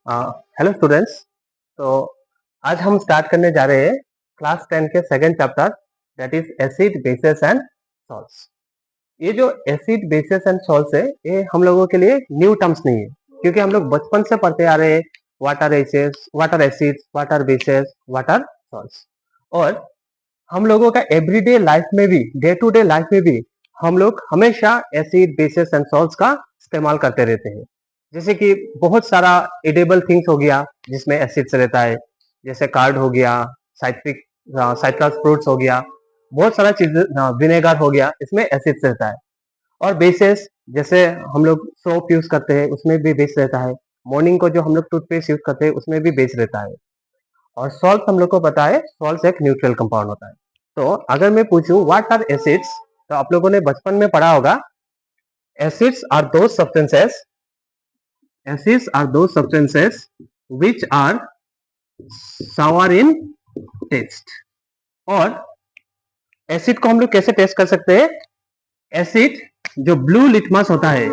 Hello students. तो आज हम स्टार्ट करने जा रहे हैं क्लास 10 के second chapter, that is acid bases and salts. ये जो एसिड बेसेस एंड सॉल्ट्स है, ये हम लोगों के लिए न्यू टर्म्स नहीं है, क्योंकि हम लोग बचपन से पढ़ते आ रहे हैं water acids, water acids, water bases, water salts. और हम लोगों का एवरीडे लाइफ में भी, डे टू डे लाइफ में भी हम लोग हमेशा एसिड बेसेस एंड सॉल्ट्स का इस्तेमाल करते रहते हैं। जैसे कि बहुत सारा एडेबल थिंग्स हो गया जिसमें एसिड्स रहता है, जैसे कार्ड हो गया, साइट्रिक साइट्रस फ्रूट्स हो गया, बहुत सारा चीज, विनेगर हो गया, इसमें एसिड्स रहता है। और बेसेस, जैसे हम लोग सोप यूज करते हैं उसमें भी बेस रहता है। मॉर्निंग को जो हम लोग टूथपेस्ट यूज करते हैं उसमें भी बेस रहता है। और सॉल्ट हम लोग को पता है, सॉल्ट एक न्यूट्रल कंपाउंड होता है। तो अगर मैं पूछूं व्हाट आर एसिड्स, तो आप लोगों ने बचपन में पढ़ा होगा, acids are those substances, acids are those substances which are sour in taste। और एसिड को हम लोग कैसे टेस्ट कर सकते हैं? एसिड जो ब्लू लिटमस होता है,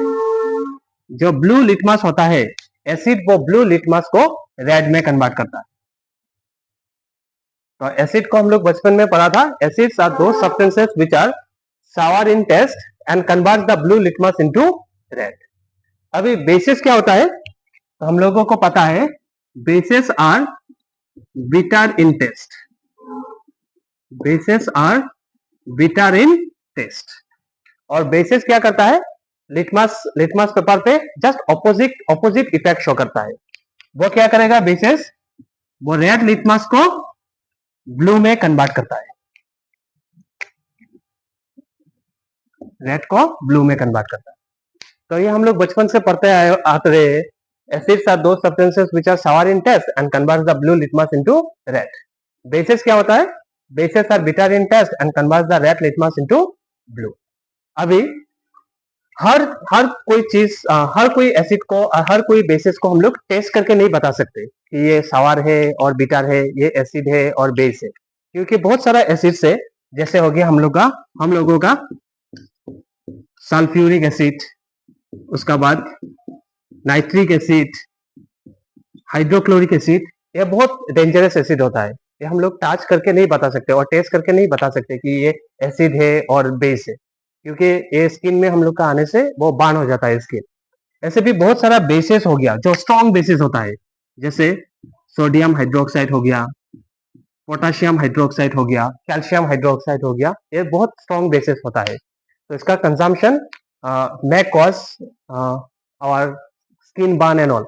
जो ब्लू लिटमस होता है, एसिड वो ब्लू लिटमस को रेड में कन्वर्ट करता है। तो एसिड को हम लोग बचपन में पढ़ा था, acids are those substances which are sour in taste and converts the blue litmus into red। अभी बेसिस क्या होता है, तो हम लोगों को पता है bases are bitter in taste, bases are bitter in taste। और बेसिस क्या करता है, लिटमस लिटमस पेपर पे just opposite opposite effect show करता है। वो क्या करेगा बेसिस, वो रेड लिटमस को ब्लू में कन्वर्ट करता है, रेड को ब्लू में कन्वर्ट करता है। तो ये हम लोग बचपन से पढ़ते आते रहे, acids are those substances which are sour in taste and converts the blue litmus into red। Bases क्या होता है, bases are bitter in taste and converts the red litmus into blue। अभी हर हर कोई चीज, हर कोई एसिड को, हर कोई बेसिस को हम लोग टेस्ट करके नहीं बता सकते कि ये सावर है और बिटर है, ये एसिड है और बेस है, क्योंकि बहुत सारा एसिड्स है। जैसे हो गया हम लोगों का सल्फ्यूरिक एसिड, उसका बाद नाइट्रिक एसिड, हाइड्रोक्लोरिक एसिड, ये बहुत डेंजरस एसिड होता है। ये हम लोग टच करके नहीं बता सकते और टेस्ट करके नहीं बता सकते कि ये एसिड है और बेस है, क्योंकि ये स्किन में हम लोग का आने से वो बार्न हो जाता है स्किन। ऐसे भी बहुत सारा बेसिस हो गया जो स्ट्रॉन्ग बेसिस होता है, जैसे सोडियम हाइड्रोक्साइड हो गया, पोटाशियम हाइड्रोक्साइड हो गया, कैल्शियम हाइड्रोक्साइड हो गया, ये बहुत स्ट्रॉन्ग बेसिस होता है। तो इसका consumption may cause our skin burn and all.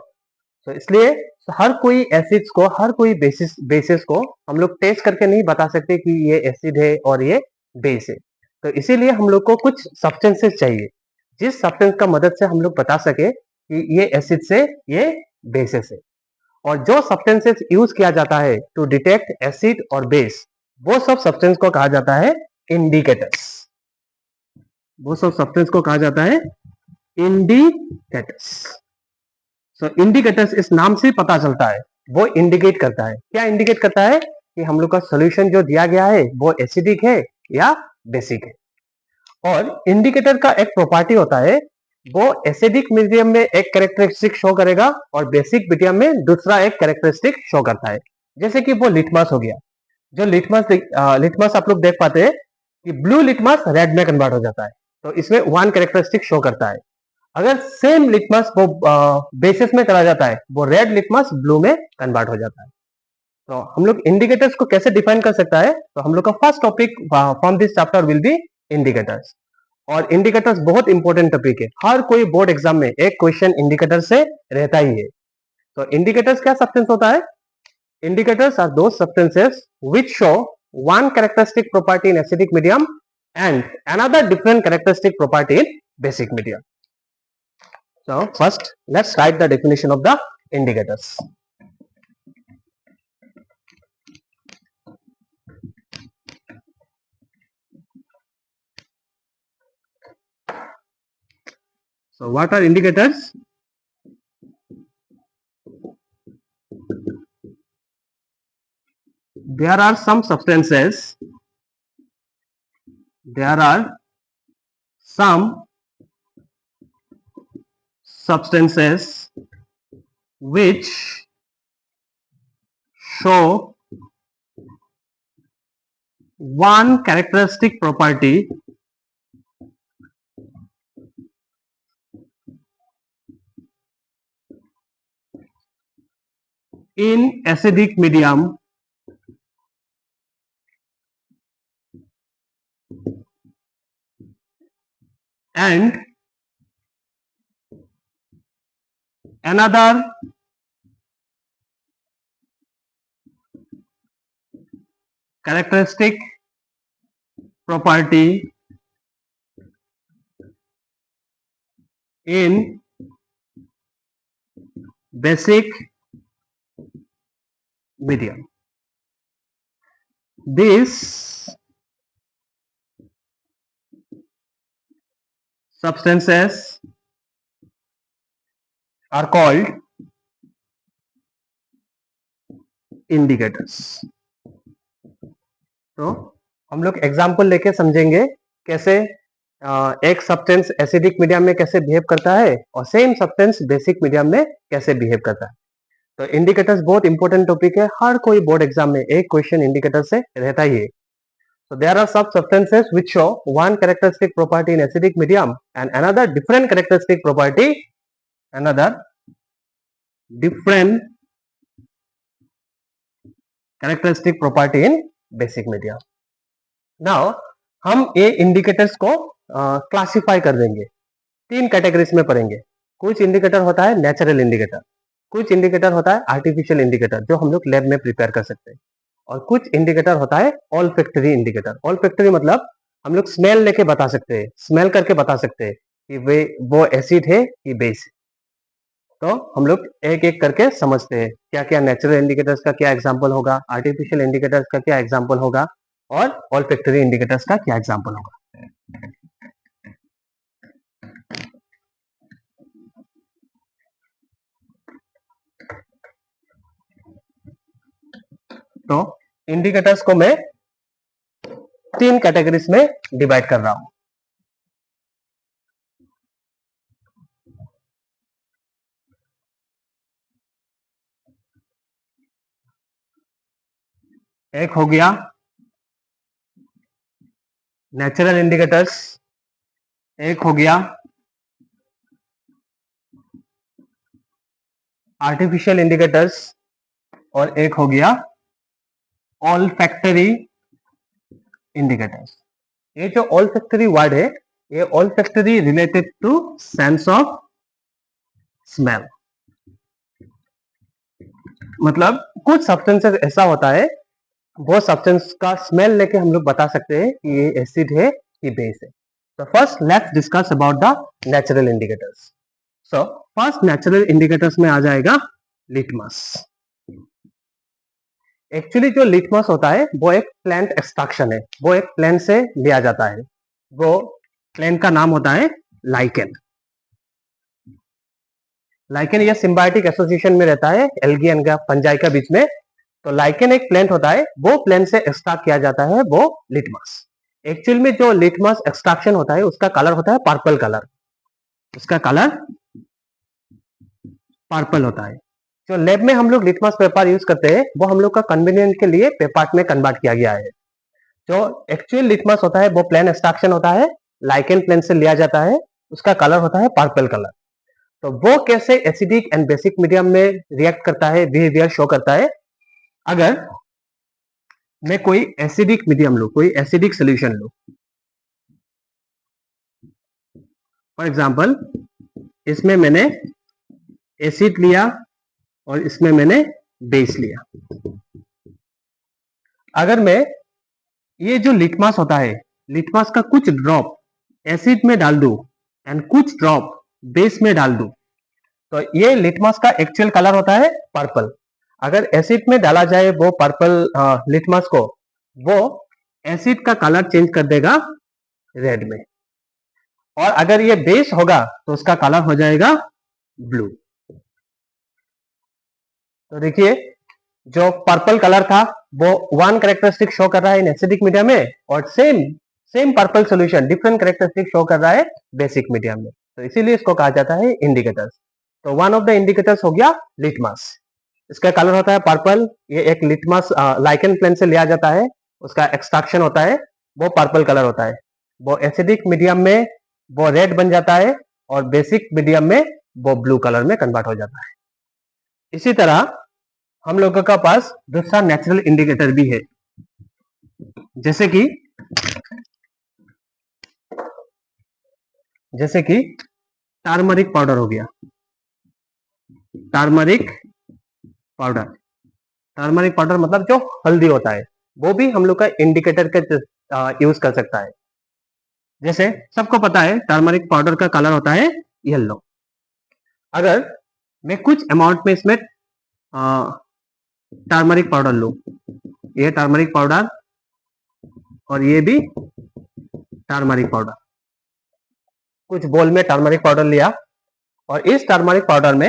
तो इसलिए हर कोई एसिड्स को, हर कोई बेसिस को हम लोग टेस्ट करके नहीं बता सकते कि ये एसिड है और ये बेस है। तो इसीलिए हम लोग को कुछ सब्सटेंसेस चाहिए, जिस सब्सटेंस का मदद से हम लोग बता सके कि ये एसिड से, ये बेसिस है। और जो सब्सटेंसेस यूज किया जाता है टू डिटेक्ट एसिड और बेस, वो सब सब्सटेंस को कहा जाता है इंडिकेटर्स। वो सब सब्सटेंस को कहा जाता है इंडिकेटर्स। सो इंडिकेटर्स इस नाम से पता चलता है, वो इंडिकेट करता है। क्या इंडिकेट करता है कि हम लोग का सोल्यूशन जो दिया गया है वो एसिडिक है या बेसिक है। और इंडिकेटर का एक प्रॉपर्टी होता है, वो एसिडिक मीडियम में एक कैरेक्टरिस्टिक शो करेगा और बेसिक मीडियम में दूसरा एक कैरेक्टरिस्टिक शो करता है। जैसे कि वो लिटमस हो गया, जो लिटमस आप लोग देख पाते हैं कि ब्लू लिटमस रेड में कन्वर्ट हो जाता है, तो इसमें वन कैरेक्टरिस्टिक शो करता है। अगर सेम लिटमस वो बेसिस में चला जाता है, वो रेड लिटमस ब्लू में कन्वर्ट हो जाता है। तो हम लोग इंडिकेटर्स को कैसे डिफाइन कर सकता है, तो हम लोग का first topic from this chapter will be indicators. और इंडिकेटर्स बहुत इंपॉर्टेंट टॉपिक है, हर कोई बोर्ड एग्जाम में एक क्वेश्चन इंडिकेटर से रहता ही है। तो इंडिकेटर्स क्या सब्सटेंस होता है? Indicators are those substances which show one characteristic property in acidic medium and another different characteristic property in basic medium। So first let's write the definition of the indicators। So what are indicators? There are some substances, there are some substances which show one characteristic property in acidic medium and another characteristic property in basic medium. These substances are called indicators. तो हम लोग example लेके समझेंगे कैसे एक substance acidic medium में कैसे behave करता है और सेम सब्सटेंस बेसिक मीडियम में कैसे बिहेव करता है. तो इंडिकेटर्स बहुत इंपॉर्टेंट टॉपिक है. हर कोई बोर्ड एग्जाम में एक क्वेश्चन इंडिकेटर से रहता ही है. So there are some substances which show one characteristic property in acidic medium and another different characteristic property in basic medium. Now हम ये इंडिकेटर्स को क्लासिफाई कर देंगे. 3 कैटेगरीज में पढ़ेंगे. कुछ इंडिकेटर होता है नेचुरल इंडिकेटर, कुछ इंडिकेटर होता है आर्टिफिशियल इंडिकेटर जो हम लोग लैब में प्रिपेयर कर सकते हैं, और कुछ इंडिकेटर होता है ऑल्फैक्टरी इंडिकेटर. ऑल्फैक्टरी मतलब हम लोग स्मेल लेके बता सकते हैं, स्मेल करके बता सकते हैं कि वो एसिड है कि बेस है. तो हम लोग एक एक करके समझते हैं क्या क्या नेचुरल इंडिकेटर्स का क्या एग्जांपल होगा, आर्टिफिशियल इंडिकेटर्स का क्या एग्जांपल होगा और ऑल्फैक्टरी इंडिकेटर्स का क्या एग्जांपल होगा. तो इंडिकेटर्स को मैं 3 कैटेगरीज में डिवाइड कर रहा हूं. एक हो गया नेचुरल इंडिकेटर्स, एक हो गया आर्टिफिशियल इंडिकेटर्स और एक हो गया ऑल्फैक्टरी इंडिकेटर्स. ये जो ऑल्फैक्टरी वर्ड है ये olfactory related to sense of smell. मतलब कुछ सब्सटेंसेस ऐसा होता है वो सब्सटेंस का स्मेल लेके हम लोग बता सकते हैं कि ये एसिड है कि बेस है. तो first let's discuss about the natural indicators. So first natural indicators में आ जाएगा लिटमस. एक्चुअली जो लिटमस होता है वो एक प्लांट एक्सट्रैक्शन है, वो एक प्लांट से लिया जाता है. वो प्लांट का नाम होता है लाइकेन. लाइकेन ये सिम्बायोटिक एसोसिएशन में रहता है एल्गी एंड फंजाई का बीच में. तो लाइकेन एक प्लांट होता है, वो प्लांट से एक्सट्रैक्ट किया जाता है वो लिटमस. एक्चुअल में जो लिटमस एक्सट्रैक्शन होता है उसका कलर होता है पर्पल कलर, उसका कलर पर्पल होता है. जो लैब में हम लोग लिटमस पेपर यूज करते हैं वो हम लोग का कन्वीनियंट के लिए पेपर में कन्वर्ट किया गया है. जो एक्चुअल लिटमस होता है वो प्लांट एक्सट्रैक्शन होता है, लाइकेन प्लांट से लिया जाता है, उसका कलर होता है पर्पल कलर. तो वो कैसे एसिडिक एंड बेसिक मीडियम में रिएक्ट करता है, बिहेवियर शो करता है. अगर मैं कोई एसिडिक मीडियम लूं, कोई एसिडिक सोल्यूशन लूं, फॉर एग्जांपल इसमें मैंने एसिड लिया और इसमें मैंने बेस लिया. अगर मैं ये जो लिटमस होता है, लिटमस का कुछ ड्रॉप एसिड में डाल दूं एंड कुछ ड्रॉप बेस में डाल दूं, तो ये लिटमस का एक्चुअल कलर होता है पर्पल. अगर एसिड में डाला जाए वो पर्पल लिटमस को, वो एसिड का कलर चेंज कर देगा रेड में, और अगर ये बेस होगा तो उसका कलर हो जाएगा ब्लू. तो देखिए जो पर्पल कलर था वो वन कैरेक्टरिस्टिक शो कर रहा है इन एसिडिक मीडियम में, और same purple solution different characteristic show कर रहा है बेसिक मीडियम में. तो इसीलिए इसको कहा जाता है इंडिकेटर्स. तो वन ऑफ द इंडिकेटर्स हो गया लिटमस। इसका कलर होता है पर्पल। ये एक लिटमस लाइकेन प्लांट से लिया जाता है, उसका एक्सट्रैक्शन होता है, वो पर्पल कलर होता है। वो एसिडिक मीडियम में वो रेड बन जाता है और बेसिक मीडियम में वो ब्लू कलर में कन्वर्ट हो जाता है। इसी तरह हम लोगों का पास दूसरा नेचुरल इंडिकेटर भी है, जैसे कि टर्मरिक पाउडर हो गया। टर्मरिक पाउडर, टर्मरिक पाउडर मतलब जो हल्दी होता है, वो भी हम लोग का इंडिकेटर का यूज कर सकता है। जैसे सबको पता है टर्मरिक पाउडर का कलर होता है येलो। अगर मैं कुछ अमाउंट में इसमें टर्मरिक पाउडर लूं, ये टर्मरिक पाउडर और ये भी टर्मरिक पाउडर, कुछ बोल में टर्मरिक पाउडर लिया और इस टर्मरिक पाउडर में,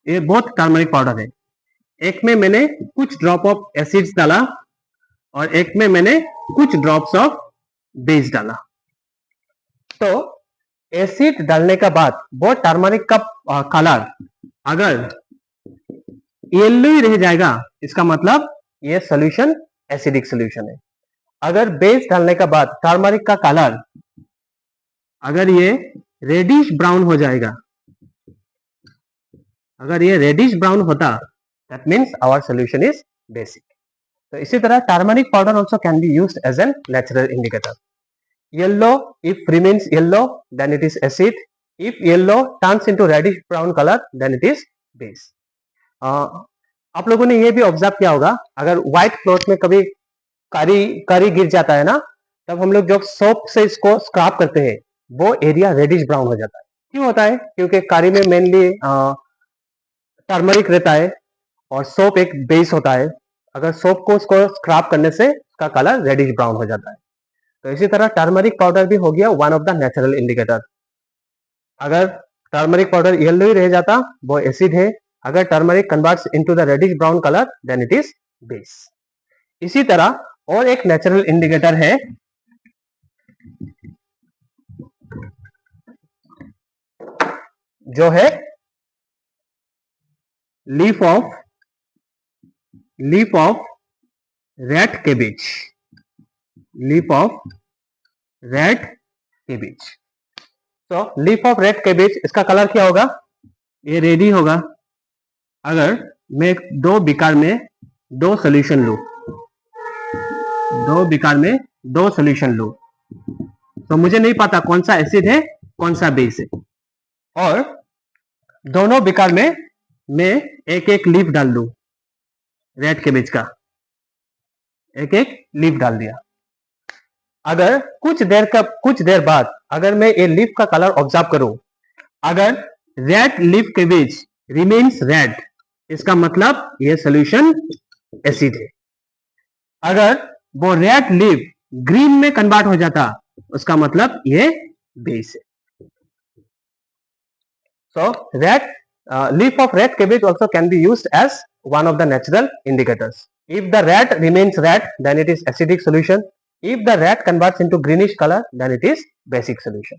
ये बहुत टर्मरिक पाउडर है, एक में मैंने कुछ ड्रॉप ऑफ एसिड्स डाला और एक में मैंने कुछ ड्रॉप्स ऑफ बेस डाला। तो एसिड डालने के बाद वो टर्मरिक का कलर अगर येलो ही रह जाएगा, इसका मतलब ये सॉल्यूशन एसिडिक सॉल्यूशन है। अगर बेस डालने के बाद टर्मरिक का कलर अगर ये रेडिश ब्राउन हो जाएगा, अगर ये रेडिश ब्राउन होता, that means our solution is basic. तो इसी तरह turmeric powder also can be used as an natural indicator. Yellow, if remains yellow, then it is acid. If yellow turns into reddish brown color, then it is base. आप लोगों ने ये भी observe किया होगा, अगर व्हाइट क्लॉथ में कभी कारी गिर जाता है ना, तब हम लोग जब सोप से इसको स्क्रब करते हैं, वो एरिया रेडिश ब्राउन हो जाता है। क्यों होता है? क्योंकि कारी में मेनली टर्मरिक रहता है और सोप एक बेस होता है। अगर सोप को उसको स्क्रब करने से उसका कलर रेडिश ब्राउन हो जाता है। तो इसी तरह टर्मरिक पाउडर भी हो गया one of the natural indicator. अगर टर्मरिक पाउडर येलो ही रह जाता, वो एसिड है। अगर turmeric converts into the reddish brown colour, then it is base. इसी तरह और एक नेचुरल इंडिकेटर है, जो है leaf of red cabbage. Leaf of red cabbage. तो लीफ ऑफ रेड कैबेज, इसका कलर क्या होगा? ये रेडी होगा। अगर मैं दो बिकार में दो सोल्यूशन लूं, तो मुझे नहीं पता कौन सा एसिड है कौन सा बेस है, और दोनों बिकार में मैं एक एक लीफ डाल दूं, रेड कैबेज का एक एक लीफ डाल दिया। अगर कुछ देर बाद अगर मैं ये लीफ का कलर ऑब्जर्व करूं, अगर red leaf cabbage remains red, इसका मतलब ये सोल्यूशन एसिड है। अगर वो रेड लीफ ग्रीन में कन्वर्ट हो जाता, उसका मतलब ये बेस है। So leaf of red cabbage also can be used as one of the natural indicators. If the red remains red, then it is acidic solution. If the red converts into greenish color, then it is basic solution.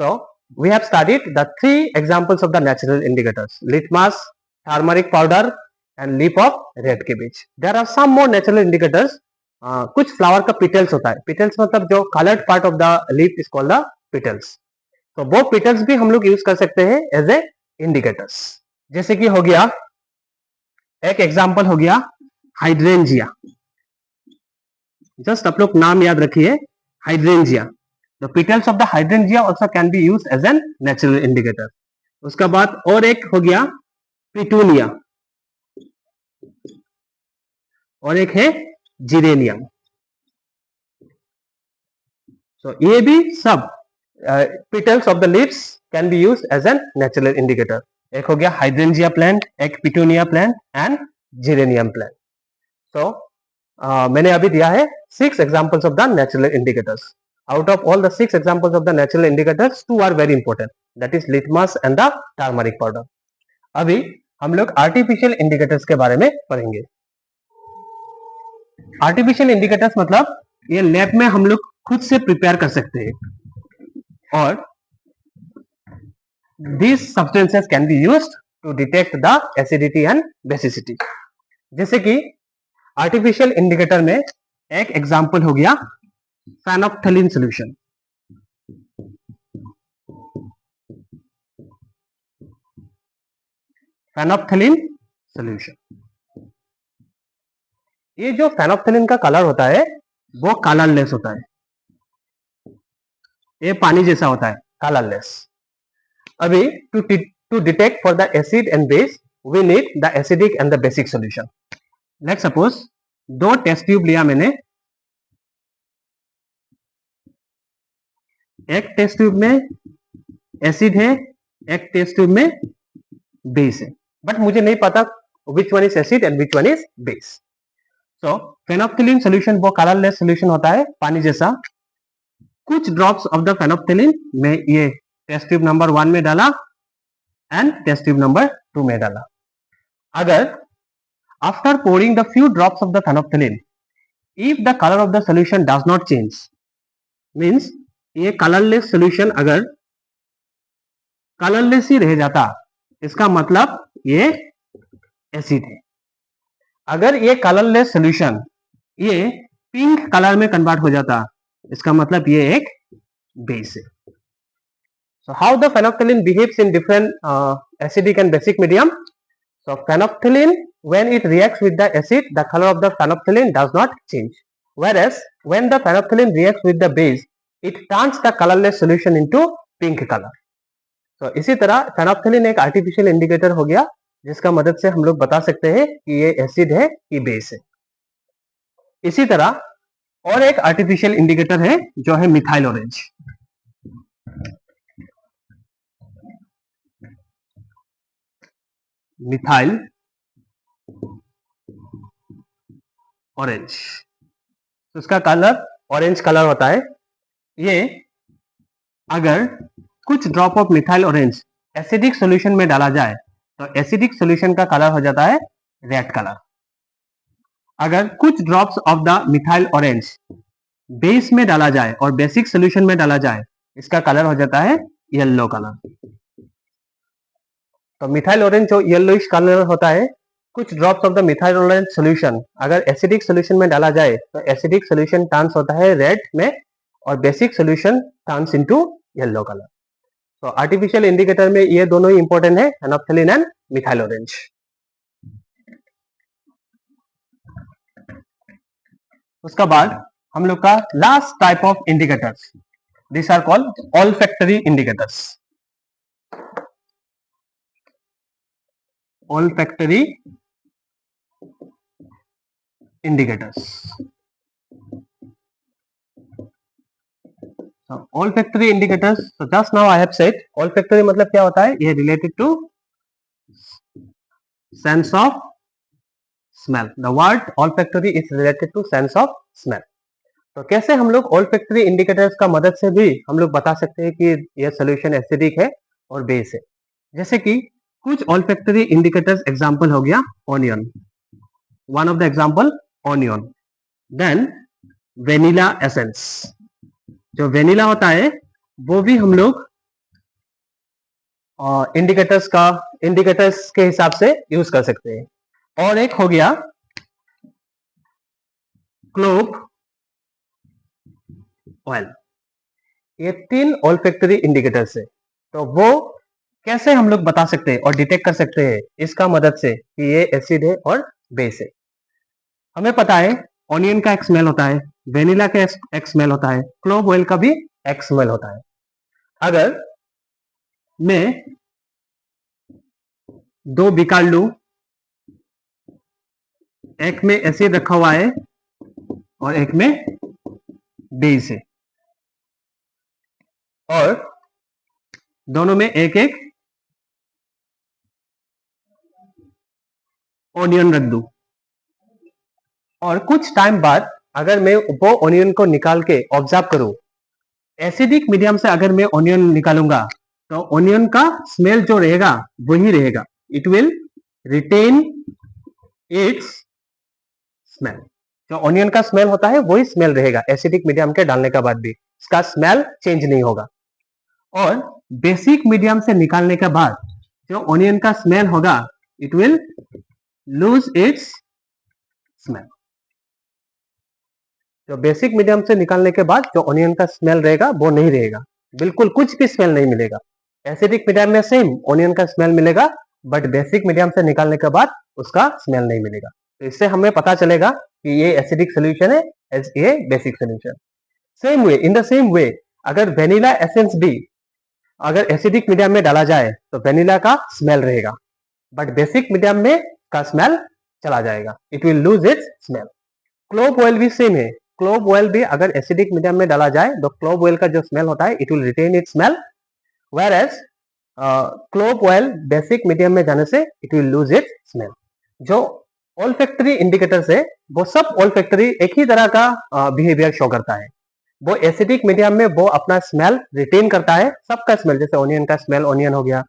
So we have studied the three examples of the natural indicators: litmus, turmeric powder, and leaf of red cabbage. There are some more natural indicators. कुछ flower का petals होता है, petals मतलब जो coloured part of the leaf is called the petals. तो वो पिटल्स भी हम लोग यूज कर सकते हैं एज ए इंडिकेटर्स। जैसे कि हो गया, एक एग्जांपल हो गया हाइड्रेंजिया। जस्ट आप लोग नाम याद रखिए, hydrangea. The petals of the hydrangea also can be used as an natural indicator. उसका बाद और एक हो गया पिटूनिया, और एक है जिरेनियम। तो ये भी सब petals of the leaves can be used as a natural indicator. एक हो गया hydrangea plant, एक petunia plant and geranium plant. So मैंने अभी दिया है 6 examples of the natural indicators. Out of all the 6 examples of the natural indicators, 2 are very important. That is litmus and the turmeric powder. अभी हम लोग artificial indicators के बारे में पढ़ेंगे। Artificial indicators मतलब ये लैब में हम लोग खुद से प्रिपेयर कर सकते हैं, और these substances can be used to detect the acidity and basicity. जैसे कि आर्टिफिशियल इंडिकेटर में एक एग्जांपल हो गया फेनोप्थलीन सॉल्यूशन। फेनोप्थलीन सॉल्यूशन, ये जो फेनोप्थलीन का कलर होता है वो कलरलेस होता है, ये पानी जैसा होता है, कलरलेस। अभी to detect for the acid and base we need the acidic and the basic solution. Let's suppose 2 test tube लिया मैंने, एक टेस्ट ट्यूब में एसिड है, एक टेस्ट ट्यूब में बेस है, बट मुझे नहीं पता which one is acid and which one is base. So phenolphthalein solution वो कलरलेस सॉल्यूशन होता है, पानी जैसा। कुछ ड्रॉप्स ऑफ द फेनोप्थलीन में ये टेस्ट ट्यूब नंबर 1 में डाला एंड टेस्ट ट्यूब नंबर 2 में डाला। अगर after pouring the few drops of the phenolphthalein, if the color of the solution does not change, means ये कलरलेस सॉल्यूशन अगर कलरलेस ही रह जाता, इसका मतलब ये एसिड है। अगर ये कलरलेस सॉल्यूशन ये पिंक कलर में कन्वर्ट हो जाता, इसका मतलब ये एक बेस है। So how the phenolphthalein behaves in different acidic and basic medium? So phenolphthalein, when it reacts with the acid, the color of the phenolphthalein does not change. Whereas when the phenolphthalein reacts with the base, it turns the colorless solution into pink color. So इसी तरह phenolphthalein एक artificial indicator हो गया, जिसका मदद से हम लोग बता सकते हैं कि ये एसिड है कि बेस है। इसी तरह और एक आर्टिफिशियल इंडिकेटर है जो है मिथाइल ऑरेंज। मिथाइल ऑरेंज, तो उसका कलर ऑरेंज कलर होता है। ये अगर कुछ drop of methyl orange acidic solution में डाला जाए तो एसिडिक सॉल्यूशन का कलर हो जाता है रेड कलर। अगर कुछ drops of the methyl orange base में डाला जाए और बेसिक सॉल्यूशन में डाला जाए, इसका कलर हो जाता है येलो कलर। तो मिथाइल ऑरेंज जो येलोइश कलर होता है, कुछ drops of the methyl orange solution अगर एसिडिक सॉल्यूशन में डाला जाए तो एसिडिक सॉल्यूशन टर्न्स होता है रेड में और basic solution turns into yellow colour. तो आर्टिफिशियल इंडिकेटर में ये दोनों ही इंपॉर्टेंट है, फेनोप्थलीन एंड मिथाइल ऑरेंज। उसका बाद हम लोग का last type of indicators, this are called olfactory indicators. olfactory indicators. So olfactory indicators, so just now I have said olfactory मतलब क्या होता है, ये related to sense of smell. The word olfactory is related to sense of smell. तो कैसे हम लोग olfactory indicators का मदद से भी हम लोग बता सकते हैं कि यह सोल्यूशन एसिडिक है और बेस है। जैसे कि कुछ olfactory indicators एग्जांपल हो गया onion, one of the example onion. Then vanilla essence, जो वेनिला होता है वो भी हम लोग इंडिकेटर्स के हिसाब से यूज कर सकते हैं। और एक हो गया क्लोव ऑयल। ये 3 olfactory इंडिकेटर्स है। तो वो कैसे हम लोग बता सकते हैं और डिटेक्ट कर सकते हैं इसका मदद से कि ये एसिड है और बेस है। हमें पता है ऑनियन का एक स्मेल होता है, वेनिला का एक स्मेल होता है, क्लोव ऑयल का भी एक स्मेल होता है। अगर मैं 2 बिकार लूं, एक में एसिड रखा हुआ है और एक में बेस है, और दोनों में एक एक ऑनियन रख दूं, और कुछ टाइम बाद अगर मैं वो ऑनियन को निकाल के ऑब्जर्व करूं, एसिडिक मीडियम से अगर मैं ऑनियन निकालूंगा तो ऑनियन का स्मेल जो रहेगा वही रहेगा, it will retain its smell. जो ऑनियन का स्मेल होता है वही स्मेल रहेगा एसिडिक मीडियम के डालने के बाद भी, इसका स्मेल चेंज नहीं होगा। और बेसिक मीडियम से निकालने के बाद जो ऑनियन का स्मेल होगा, it will lose its smell. जो बेसिक मीडियम से निकालने के बाद जो ऑनियन का स्मेल रहेगा वो नहीं रहेगा, बिल्कुल कुछ भी स्मेल नहीं मिलेगा। एसिडिक मीडियम में सेम ऑनियन का स्मेल मिलेगा, बट बेसिक मीडियम से निकालने के बाद उसका स्मेल नहीं मिलेगा। तो इससे हमें पता चलेगा कि ये एसिडिक सोल्यूशन है, ये basic solution. Same way, in the same way, अगर वेनिला एसेंस भी अगर एसिडिक मीडियम में डाला जाए तो वेनिला का स्मेल रहेगा, बट बेसिक मीडियम में का स्मेल चला जाएगा, it will lose its smell. Clove oil भी सेम है। क्लोव ऑयल भी अगर एसिडिक मीडियम में डाला जाए तो क्लोव ऑयल का जो स्मेल होता है, it will retain its smell, whereas clove oil basic medium में जाने से it will lose its smell. जो ऑल्फैक्टरी इंडिकेटर्स है वो सब ऑल्फैक्टरी एक ही तरह का बिहेवियर शो करता है। वो एसिडिक मीडियम में वो अपना स्मेल रिटेन करता है, सबका स्मेल, जैसे ऑनियन का स्मेल ऑनियन हो गया,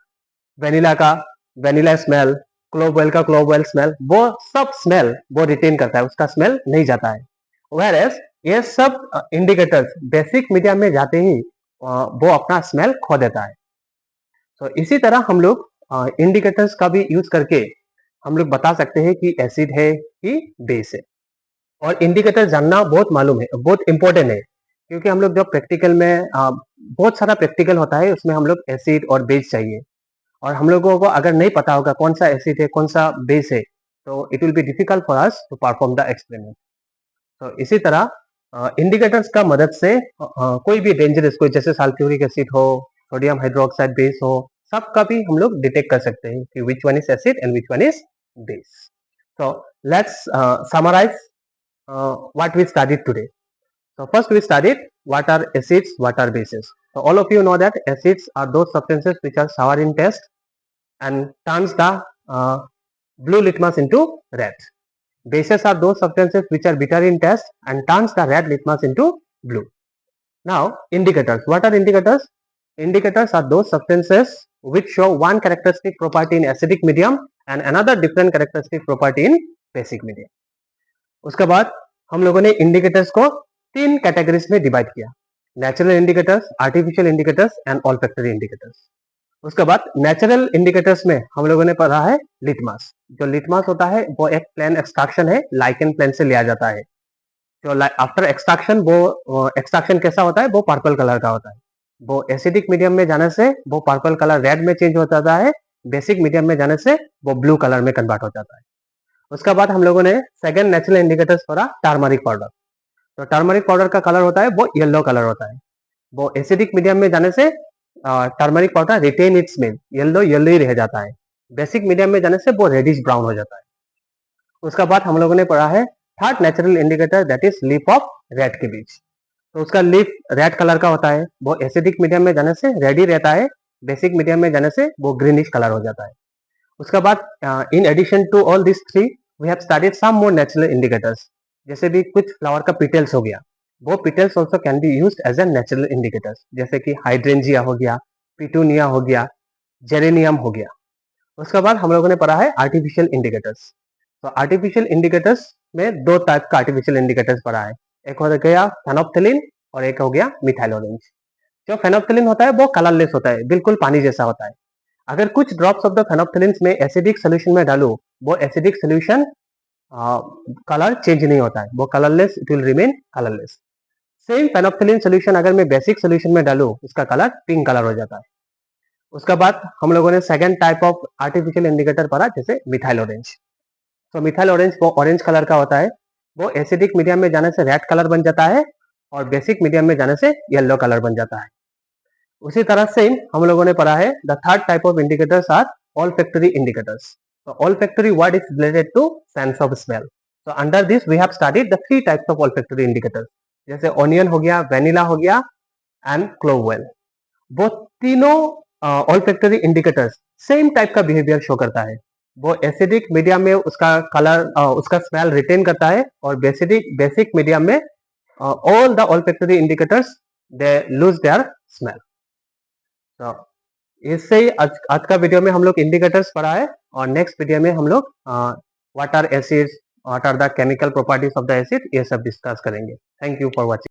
वेनिला का वेनिला स्मेल, क्लोव ऑयल का क्लोव ऑयल स्मेल, वो सब स्मेल वो रिटेन करता है, उसका स्मेल नहीं जाता है। वेयरएज ये सब इंडिकेटर्स बेसिक मीडियम में जाते ही वो अपना स्मेल खो देता है। तो इसी तरह हम लोग इंडिकेटर्स का भी यूज करके हम लोग बता सकते हैं कि एसिड है कि बेस है। और इंडिकेटर जानना बहुत मालूम है, बहुत इंपॉर्टेंट है, क्योंकि हम लोग जब प्रैक्टिकल में बहुत सारा प्रैक्टिकल होता है, उसमें हम लोग एसिड और बेस चाहिए, और हम लोगों को अगर नहीं पता होगा कौन सा एसिड है कौन सा बेस है, तो it will be difficult for us to perform the experiment. तो इसी तरह इंडिकेटर्स का मदद से कोई भी डेंजरस, कोई जैसे सल्फ्यूरिक एसिड हो, सोडियम हाइड्रोक्साइड बेस हो, सबका भी हम लोग डिटेक्ट कर सकते हैं कि विच one is acid and which one is base. So let's summarize what we studied today. So first we studied what are acids, what are bases. So all of you know that acids are those substances which are sour in taste and turns the blue litmus into red. Bases are those substances which are bitter in taste and turns the red litmus into blue. Now indicators. What are indicators? Indicators are those substances which show one characteristic property in acidic medium and another different characteristic property in basic medium. उसके बाद हम लोगों ने indicators को 3 categories में divide किया, natural indicators, artificial indicators and olfactory indicators. उसके बाद नेचुरल इंडिकेटर्स में हम लोगों ने पढ़ा है लिटमस। जो लिटमस होता है वो एक प्लेन एक्सट्रैक्शन है, लाइकेन प्लेन से लिया जाता है। जो आफ्टर एक्सट्रैक्शन वो एक्सट्रैक्शन कैसा होता है, वो पर्पल कलर का होता है। वो एसिडिक मीडियम में जाने से वो पर्पल कलर रेड में चेंज हो जाता है, बेसिक मीडियम में जाने से वो ब्लू कलर में कन्वर्ट हो जाता है। उसके बाद हम लोगों ने सेकंड नेचुरल इंडिकेटर्स पढ़ा, टर्मरिक पाउडर। तो टर्मरिक पाउडर का कलर होता है वो येलो कलर होता है। वो एसिडिक मीडियम में जाने से turmeric powder retain its smell, yellow yellow ही रह जाता है, बेसिक मीडियम में जाने से वो रेडिश ब्राउन हो जाता है। उसके बाद हम लोगों ने पढ़ा है third natural indicator, that is leaf of red के बीच। तो उसका लीफ रेड कलर का होता है, वो एसिडिक मीडियम में जाने से रेड ही रहता है, बेसिक मीडियम में जाने से वो ग्रीनिश कलर हो जाता है। उसके बाद in addition to all this three we have studied some more natural indicators, जैसे भी कुछ फ्लावर का पिटल्स हो गया, वो petals also can be used as a natural indicators, जैसे कि हाइड्रेंजिया हो गया, पिटूनिया हो गया, जेरेनियम हो गया। उसके बाद हम लोगों ने पढ़ा है आर्टिफिशियल इंडिकेटर्स। तो आर्टिफिशियल इंडिकेटर्स में 2 टाइप का आर्टिफिशियल इंडिकेटर्स पढ़ा है, एक हो गया फेनोप्थेलिन और एक हो गया मिथाइल ऑरेंज। जो फेनोप्थेलिन होता है वो कलरलेस होता है, बिल्कुल पानी जैसा होता है। अगर कुछ ड्रॉप्स ऑफ द फेनोप्थेलिन में एसिडिक सोल्यूशन में डालूं, वो एसिडिक सोल्यूशन कलर चेंज नहीं होता है, वो colourless, it will remain colourless. Same phenolphthalein solution अगर मैं बेसिक सोल्यूशन में डालूं, उसका कलर पिंक कलर हो जाता है। उसके बाद हम लोगों ने second type of artificial indicator पढ़ा, जैसे मिथाइल ऑरेंज। तो मिथाइल ऑरेंज वो ऑरेंज कलर का होता है, वो एसिडिक मीडियम में जाने से रेड कलर बन जाता है और बेसिक मीडियम में जाने से येलो कलर बन जाता है। उसी तरह से हम लोगों ने पढ़ा है the third type of indicators are olfactory indicators. So olfactory word is related to sense of smell. So under this we have studied the 3 types of olfactory indicators, जैसे ऑनियन हो गया, वेनिला हो गया एंड क्लोव ऑयल। वो तीनों olfactory indicators same type का behaviour show करता है। वो एसिडिक मीडियम में उसका कलर उसका स्मेल रिटेन करता है, और बेसिक मीडियम में all the olfactory indicators they lose their smell. So इससे ही आज का वीडियो में हम लोग इंडिकेटर्स पढ़ा है, और नेक्स्ट वीडियो में हम लोग what are acids, what are the chemical properties of the acid, ये सब डिस्कस करेंगे। Thank you for watching.